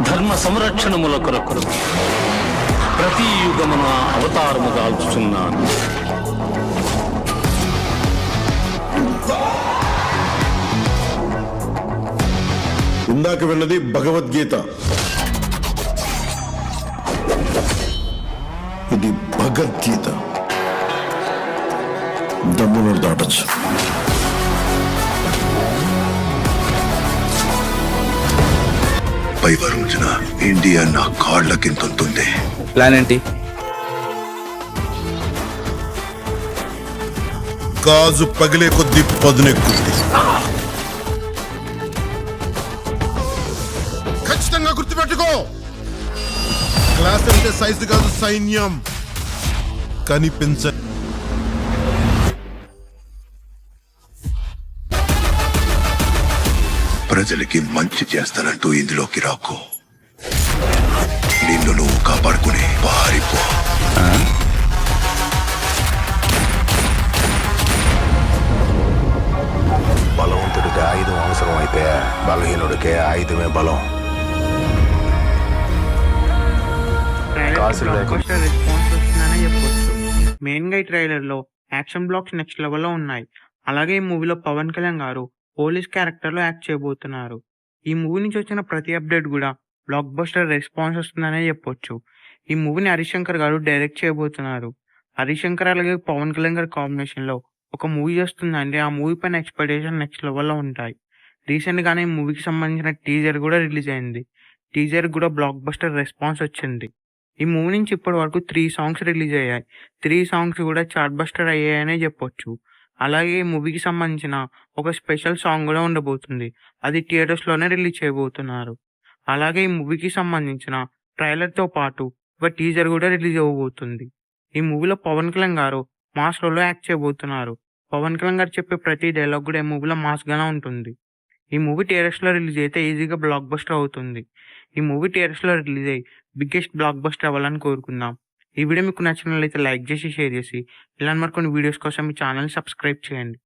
ధర్మ సంరక్షణముల కొరకు ప్రతి యుగమున అవతారము దాల్చుచున్నాను. ఇందాక విన్నది భగవద్గీత, ఇది భగవద్గీత. దమ్మును దాటచ్చు. పై రోజున ఇండియా నా కాళ్ళ కిందుంటుంది. ప్లాన్ ఏంటి? గాజు పగిలే కొద్ది పదునెక్కుంది. ఖచ్చితంగా గుర్తుపెట్టుకో, క్లాస్ అంటే సైజు కాదు, సైన్యం. కనిపించ ప్రజలకి మంచి చేస్తానంటూ ఇందులోకి రాకు. నిన్ను నువ్వు కాపాడుకుని పారిపో. బలవంతుడికి ఆయుధం అవసరం అయితే బలహీనుడికే ఆయుధమే బలం. రెస్పాన్స్ వస్తుందనే చెప్పొచ్చు. మెయిన్ గా ఈ ట్రైలర్ లో యాక్షన్ బ్లాక్స్ నెక్స్ట్ లెవెల్ లో ఉన్నాయి. అలాగే ఈ మూవీలో పవన్ కళ్యాణ్ గారు పోలీస్ క్యారెక్టర్ లో యాక్ట్ చేయబోతున్నారు. ఈ మూవీ నుంచి వచ్చిన ప్రతి అప్డేట్ కూడా బ్లాక్ బస్టర్ రెస్పాన్స్ వస్తుందనే చెప్పొచ్చు. ఈ మూవీని హరిశంకర్ గారు డైరెక్ట్ చేయబోతున్నారు. హరిశంకర్ అలాగే పవన్ కళ్యాణ్ గారి కాంబినేషన్ లో ఒక మూవీ వస్తుందంటే ఆ మూవీ పైన ఎక్స్పెక్టేషన్ నెక్స్ట్ లెవెల్ లో ఉంటాయి. రీసెంట్ గానే ఈ మూవీకి సంబంధించిన టీజర్ కూడా రిలీజ్ అయింది. టీజర్ కూడా బ్లాక్ బస్టర్ రెస్పాన్స్ వచ్చింది. ఈ మూవీ నుంచి ఇప్పటి వరకు 3 సాంగ్స్ రిలీజ్ అయ్యాయి. 3 సాంగ్స్ కూడా చార్ట్ బస్టర్ అయ్యాయనే చెప్పొచ్చు. అలాగే ఈ మూవీకి సంబంధించిన ఒక స్పెషల్ సాంగ్ కూడా ఉండబోతుంది. అది థియేటర్స్ లోనే రిలీజ్ చేయబోతున్నారు. అలాగే ఈ మూవీకి సంబంధించిన ట్రైలర్ తో పాటు ఒక టీజర్ కూడా రిలీజ్ అవ్వబోతుంది. ఈ మూవీలో పవన్ కళ్యాణ్ గారు మాస్ రోల్ లో యాక్ట్ చేయబోతున్నారు. పవన్ కళ్యాణ్ గారు చెప్పే ప్రతి డైలాగ్ కూడా ఈ మూవీలో మాస్ గానే ఉంటుంది. ఈ మూవీ థియేటర్స్ లో రిలీజ్ అయితే ఈజీగా బ్లాక్ బస్టర్ అవుతుంది. ఈ మూవీ థియేటర్స్ లో రిలీజ్ అయ్యి బిగ్గెస్ట్ బ్లాక్ బస్టర్ అవ్వాలని కోరుకుందాం. ఈ వీడియో మీకు నచ్చినట్లయితే లైక్ చేసి షేర్ చేసి ఇలాంటి మరికొన్ని వీడియోస్ కోసం మీ ఛానల్ సబ్స్క్రైబ్ చేయండి.